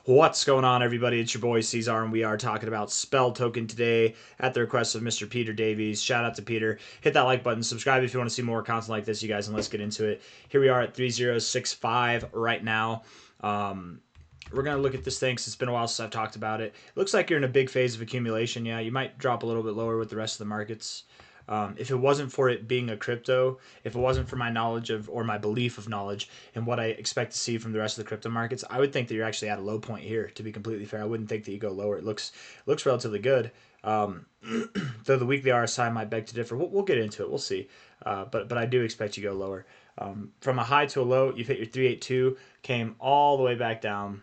What's going on, everybody? It's your boy C-Zar, and we are talking about Spell Token today at the request of Mr. Peter Davies. Shout out to Peter. Hit that like button, subscribe if you want to see more content like this, you guys, and let's get into it. Here we are at 3065 right now. We're going to look at this thing since it's been a while since I've talked about it. It looks like you're in a big phase of accumulation. Yeah, you might drop a little bit lower with the rest of the markets. If it wasn't for it being a crypto, if it wasn't for my knowledge of, or my belief of knowledge and what I expect to see from the rest of the crypto markets, I would think that you're actually at a low point here, to be completely fair. I wouldn't think that you go lower. It looks relatively good. Though the weekly RSI might beg to differ. We'll get into it. We'll see. But I do expect you to go lower. From a high to a low, you've hit your 382, came all the way back down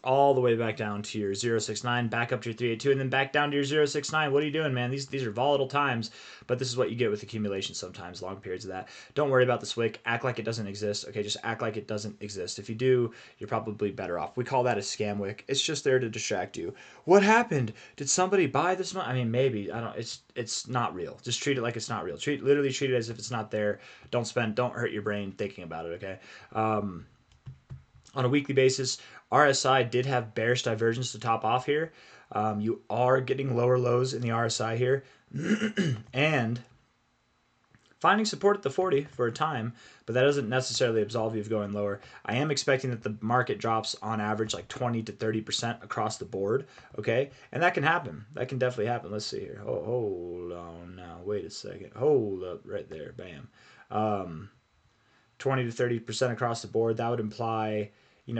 to your 069, back up to your 382, and then back down to your 069. What are you doing, man? These are volatile times, but this is what you get with accumulation sometimes, long periods of that. Don't worry about this wick. Act like it doesn't exist. Okay, just act like it doesn't exist. If you do, you're probably better off. We call that a scam wick. It's just there to distract you. What happened? Did somebody buy this one? I mean, maybe. I don't. It's not real. Just treat it like it's not real. Literally treat it as if it's not there. Don't hurt your brain thinking about it. Okay. On a weekly basis, RSI did have bearish divergence to top off here. You are getting lower lows in the RSI here and finding support at the 40 for a time, but that doesn't necessarily absolve you of going lower. I am expecting that the market drops on average like 20 to 30% across the board, okay? And that can happen. That can definitely happen. Let's see here. Oh, hold on now. Wait a second. Hold up right there. Bam. 20 to 30% across the board. That would imply,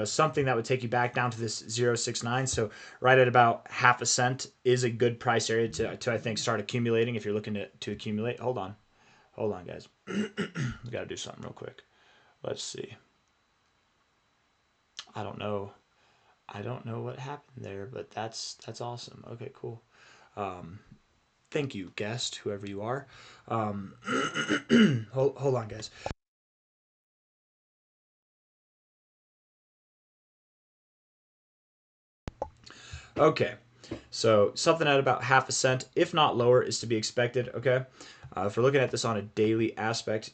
something that would take you back down to this 069. So right at about half a cent is a good price area to I think start accumulating if you're looking to accumulate. Hold on, guys. We got to do something real quick. Let's see. I don't know what happened there, but that's awesome. Okay, cool. Thank you, guest, whoever you are. Hold on, guys. Okay, so something at about half a cent, if not lower, is to be expected. Okay, if we're looking at this on a daily aspect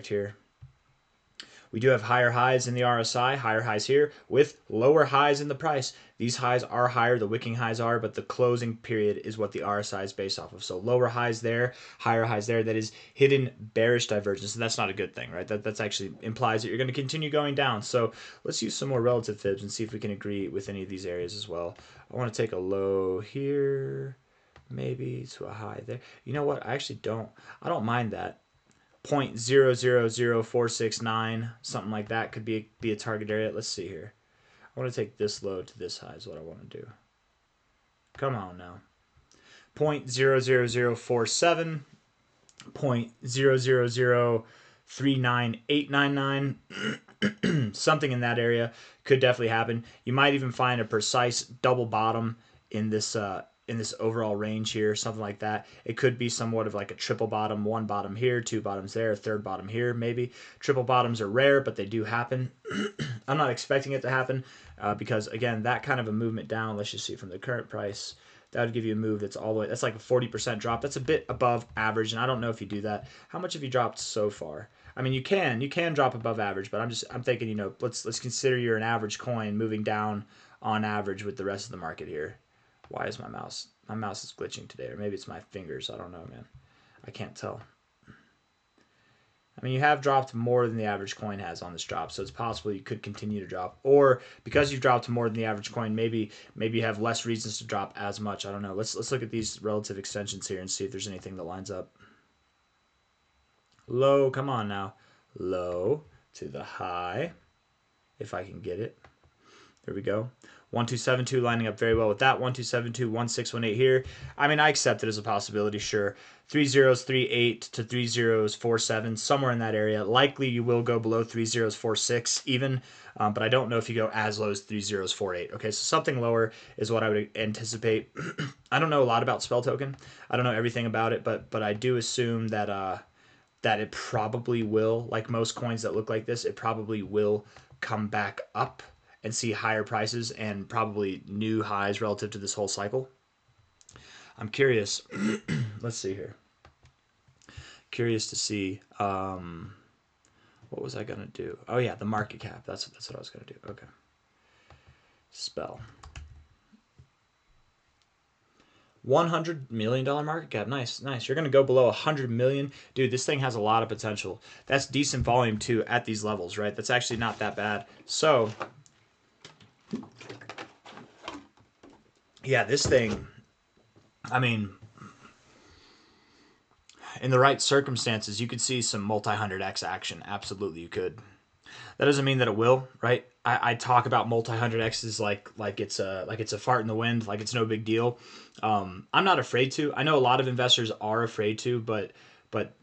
here, we do have higher highs in the RSI, higher highs here, with lower highs in the price. These highs are higher, the wicking highs are, but the closing period is what the RSI is based off of. So lower highs there, higher highs there. That is hidden bearish divergence, and that's not a good thing, right? That's actually implies that you're going to continue going down. So let's use some more relative fibs and see if we can agree with any of these areas as well. I want to take a low here, maybe to a high there. You know what? I don't mind that. 0.000469, something like that could be a target area. Let's see here. I want to take this low to this high is what I want to do. Come on now. 0.000470, 0.00039,899, something in that area could definitely happen. You might even find a precise double bottom in this overall range here, something like that. It could be somewhat of like a triple bottom, one bottom here, two bottoms there, third bottom here, maybe. Triple bottoms are rare, but they do happen. I'm not expecting it to happen because, again, that kind of a movement down, let's just see from the current price, that would give you a move that's all the way, that's like a 40% drop. That's a bit above average, and I don't know if you do that. How much have you dropped so far? I mean, you can drop above average, but I'm thinking, let's consider you're an average coin moving down on average with the rest of the market here. Why is my mouse is glitching today, or maybe it's my fingers. I don't know, man. I can't tell. I mean, you have dropped more than the average coin has on this drop, so it's possible you could continue to drop. Or because you've dropped more than the average coin, maybe you have less reasons to drop as much. I don't know. Let's look at these relative extensions here and see if there's anything that lines up. Low, come on now. Low to the high, if I can get it. There we go. 1272 lining up very well with that. 1272, 1618 here. I mean, I accept it as a possibility, sure. 3038 to 3047, somewhere in that area. Likely you will go below 3046 even, but I don't know if you go as low as 3048. Okay, so something lower is what I would anticipate. I don't know a lot about Spell Token. I don't know everything about it, but I do assume that that it probably will, like most coins that look like this, it probably will come back up and see higher prices and probably new highs relative to this whole cycle. I'm curious. Let's see here. Curious to see. What was I gonna do? Oh yeah, the market cap. That's what I was gonna do. Okay. Spell. $100 million market cap. Nice, nice. You're going to go below 100 million. Dude, this thing has a lot of potential. That's decent volume too at these levels, right? That's actually not that bad. So, yeah, this thing, I mean, in the right circumstances, you could see some multi-100x action. Absolutely, you could. That doesn't mean that it will, right? I talk about multi-hundred X's like it's a fart in the wind, like it's no big deal. I'm not afraid to. I know a lot of investors are afraid to, but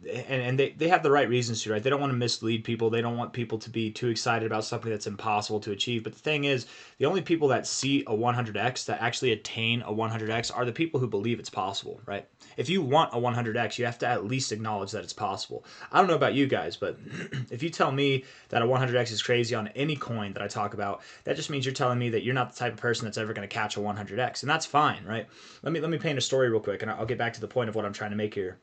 they have the right reasons to, right? They don't want to mislead people. They don't want people to be too excited about something that's impossible to achieve. But the thing is, the only people that see a 100x, that actually attain a 100x, are the people who believe it's possible, right? If you want a 100x, you have to at least acknowledge that it's possible. I don't know about you guys, but if you tell me that a 100x is crazy on any coin that I talk about, that just means you're telling me that you're not the type of person that's ever going to catch a 100x, and that's fine, right? Let me paint a story real quick, and I'll get back to the point of what I'm trying to make here.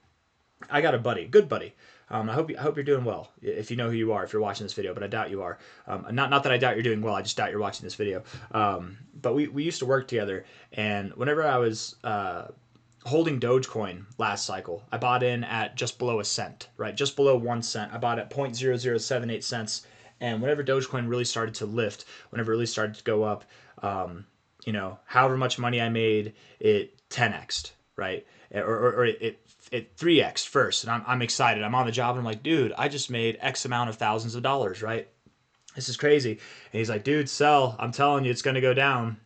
I got a buddy, good buddy. I hope you're doing well. If you know who you are, if you're watching this video, but I doubt you are. Not that I doubt you're doing well. I just doubt you're watching this video. But we used to work together, and whenever I was holding Dogecoin last cycle, I bought in at just below a cent, right? Just below 1 cent. I bought at 0.0078 cents. And whenever Dogecoin really started to lift, whenever it really started to go up, however much money I made, it 10x'd, right? Or it 3x first. And I'm excited. I'm on the job and I'm like, dude, I just made X amount of thousands of dollars, right? This is crazy. And he's like, dude, sell. I'm telling you, it's going to go down.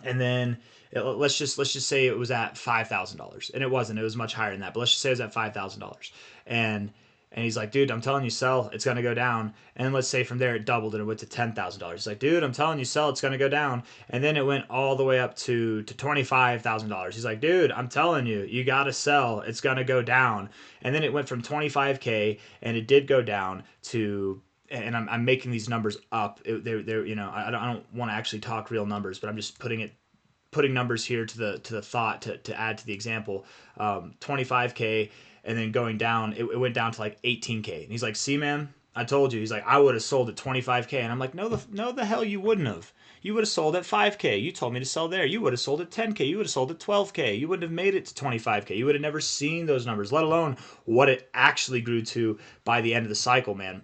And then let's just say it was at $5,000, and it wasn't. It was much higher than that. But let's just say it was at $5,000, and he's like, dude, I'm telling you, sell. It's gonna go down. And let's say from there it doubled and it went to $10,000. He's like, dude, I'm telling you, sell. It's gonna go down. And then it went all the way up to $25,000. He's like, dude, I'm telling you, you gotta sell. It's gonna go down. And then it went from 25K, and it did go down to. And I'm making these numbers up. They're I don't want to actually talk real numbers, but I'm just putting numbers here to the thought to add to the example. 25K, and then going down, it went down to like 18K. And he's like, see, man, I told you. He's like, I would have sold at 25K. And I'm like, no, the hell you wouldn't have. You would have sold at 5K. You told me to sell there. You would have sold at 10K. You would have sold at 12K. You wouldn't have made it to 25K. You would have never seen those numbers, let alone what it actually grew to by the end of the cycle, man.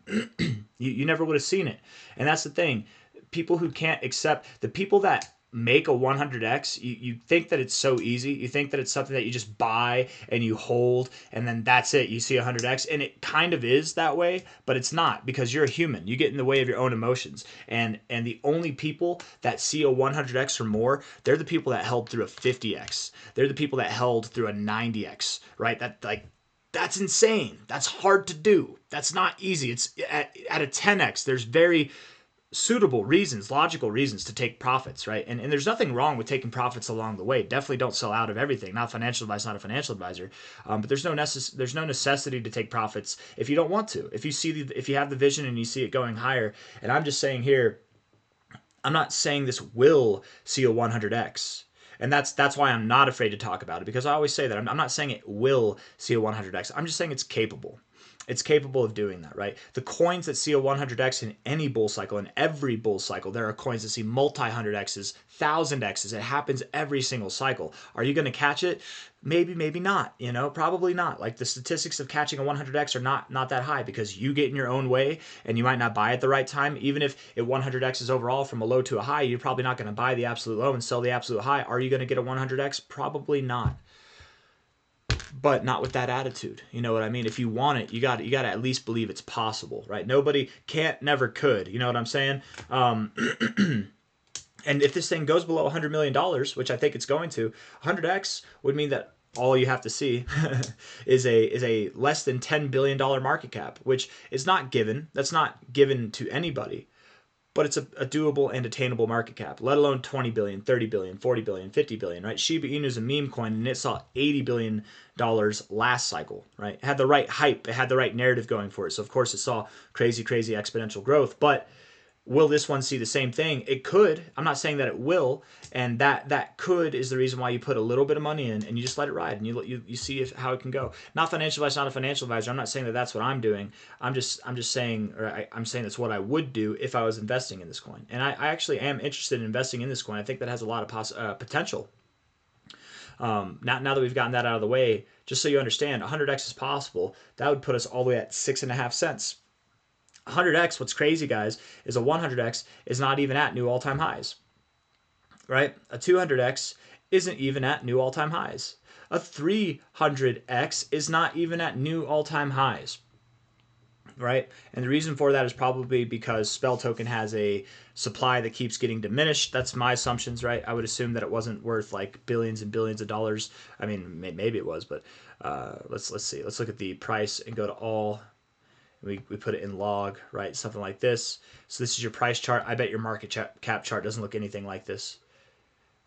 You never would have seen it. And that's the thing. People who can't accept, the people that make a 100x, you think that it's so easy. You think that it's something that you just buy and you hold, and then that's it. You see 100x, and it kind of is that way, but it's not, because you're a human. You get in the way of your own emotions, and the only people that see a 100x or more, they're the people that held through a 50x. They're the people that held through a 90x, right? That's insane. That's hard to do. That's not easy. It's at a 10x. There's very suitable reasons, logical reasons to take profits, right? And there's nothing wrong with taking profits along the way. Definitely don't sell out of everything. Not financial advice, not a financial advisor. But there's no necessity to take profits if you don't want to. If you have the vision and you see it going higher. And I'm just saying here, I'm not saying this will see a 100x. And that's why I'm not afraid to talk about it, because I always say that. I'm not saying it will see a 100x. I'm just saying it's capable. It's capable of doing that, right? The coins that see a 100x in any bull cycle, in every bull cycle, there are coins that see multi-100x's, 1,000x's. It happens every single cycle. Are you going to catch it? Maybe, maybe not. Probably not. Like, the statistics of catching a 100x are not that high, because you get in your own way and you might not buy at the right time. Even if it 100x's overall from a low to a high, you're probably not going to buy the absolute low and sell the absolute high. Are you going to get a 100x? Probably not. But not with that attitude. You know what I mean? If you want it, you got to at least believe it's possible, right? Nobody can't, never could. You know what I'm saying? And if this thing goes below $100 million, which I think it's going to, 100x would mean that all you have to see is a less than $10 billion market cap, which is not given. That's not given to anybody. But it's a doable and attainable market cap, let alone 20 billion, 30 billion, 40 billion, 50 billion, right? Shiba Inu is a meme coin, and it saw $80 billion last cycle, right? It had the right hype. It had the right narrative going for it. So, of course, it saw crazy exponential growth. But Will this one see the same thing? It could. I'm not saying that it will, and that could is the reason why you put a little bit of money in and you just let it ride and you see how it can go. Not financial advice, not a financial advisor. I'm not saying that that's what I'm doing. I'm just saying, or I'm saying that's what I would do if I was investing in this coin. And I actually am interested in investing in this coin. I think that has a lot of potential. Now that we've gotten that out of the way, just so you understand, 100x is possible. That would put us all the way at 6.5 cents. 100x, what's crazy, guys, is a 100x is not even at new all-time highs, right? A 200x isn't even at new all-time highs. A 300x is not even at new all-time highs, right? And the reason for that is probably because Spell Token has a supply that keeps getting diminished. That's my assumptions, right? I would assume that it wasn't worth like billions and billions of dollars. I mean, maybe it was, but let's see. Let's look at the price and go to all. We put it in log, right? Something like this. So this is your price chart. I bet your market cap chart doesn't look anything like this.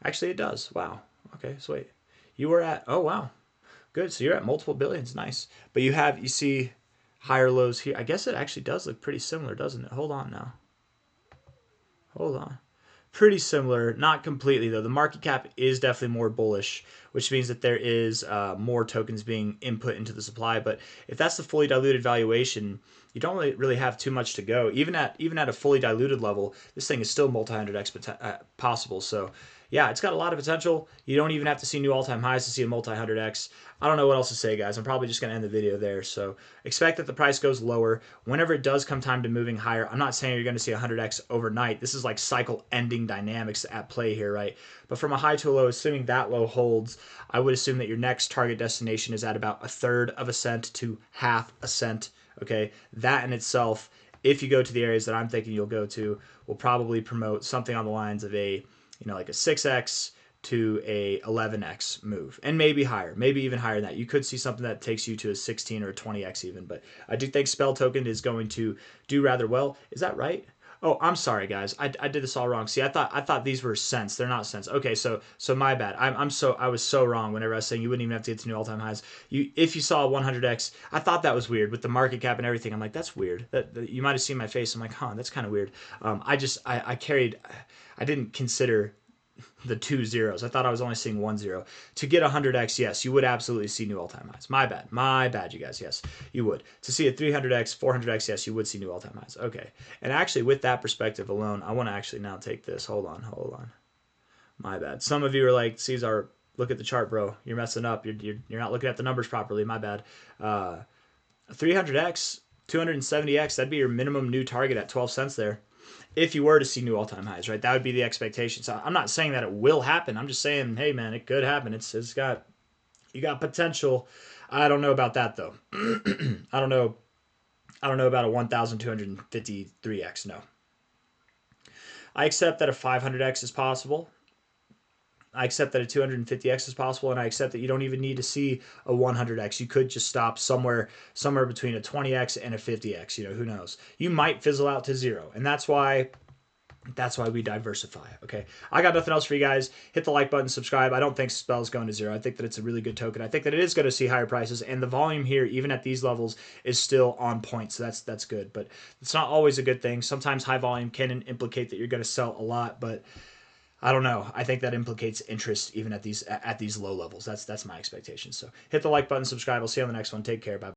Actually, it does. Wow. Okay, so wait. You were at, oh, wow. Good. So you're at multiple billions. Nice. But you see higher lows here. I guess it actually does look pretty similar, doesn't it? Hold on now. Hold on. Pretty similar, not completely though. The market cap is definitely more bullish, which means that there is more tokens being input into the supply. But if that's the fully diluted valuation, you don't really have too much to go. Even at a fully diluted level, this thing is still multi-100x possible. So yeah, it's got a lot of potential. You don't even have to see new all-time highs to see a multi-100x. I don't know what else to say, guys. I'm probably just going to end the video there. So expect that the price goes lower. Whenever it does come time to moving higher, I'm not saying you're going to see 100x overnight. This is like cycle ending dynamics at play here, right? But from a high to a low, assuming that low holds, I would assume that your next target destination is at about 1/3 of a cent to 1/2 a cent. Okay, that in itself, if you go to the areas that I'm thinking you'll go to, will probably promote something on the lines of a, like a 6x to a 11x move, and maybe higher, maybe even higher than that. You could see something that takes you to a 16 or a 20x even, but I do think Spell Token is going to do rather well. Is that right? Oh, I'm sorry, guys. I did this all wrong. See, I thought these were cents. They're not cents. Okay, so my bad. I was so wrong whenever I was saying you wouldn't even have to get to new all-time highs. If you saw a 100x, I thought that was weird with the market cap and everything. I'm like, that's weird. That you might have seen my face. I'm like, huh, that's kind of weird. I didn't consider the 2 zeros. I thought I was only seeing 1 0. To get 100x, yes, you would absolutely see new all-time highs. My bad, you guys. Yes, you would. To see a 300x, 400x, yes, you would see new all-time highs. Okay, and actually, with that perspective alone, I want to actually now take this. Hold on. My bad. Some of you are like, C-Zar, look at the chart, bro. You're messing up. You're not looking at the numbers properly. My bad. 300x, 270x, that'd be your minimum new target at 12 cents there. If you were to see new all-time highs, right? That would be the expectation. So I'm not saying that it will happen. I'm just saying, hey, man, it could happen. You got potential. I don't know about that though. I don't know about a 1,253x. No. I accept that a 500x is possible. I accept that a 250x is possible, and I accept that you don't even need to see a 100x. You could just stop somewhere between a 20x and a 50x. Who knows? You might fizzle out to 0, and that's why we diversify. Okay, I got nothing else for you guys. Hit the like button, subscribe. I don't think Spell's going to 0. I think that it's a really good token. I think that it is going to see higher prices, and the volume here, even at these levels, is still on point. So that's good, but it's not always a good thing. Sometimes high volume can implicate that you're going to sell a lot, but I don't know. I think that implicates interest even at these low levels. That's my expectation. So hit the like button, subscribe. I'll see you on the next one. Take care. Bye.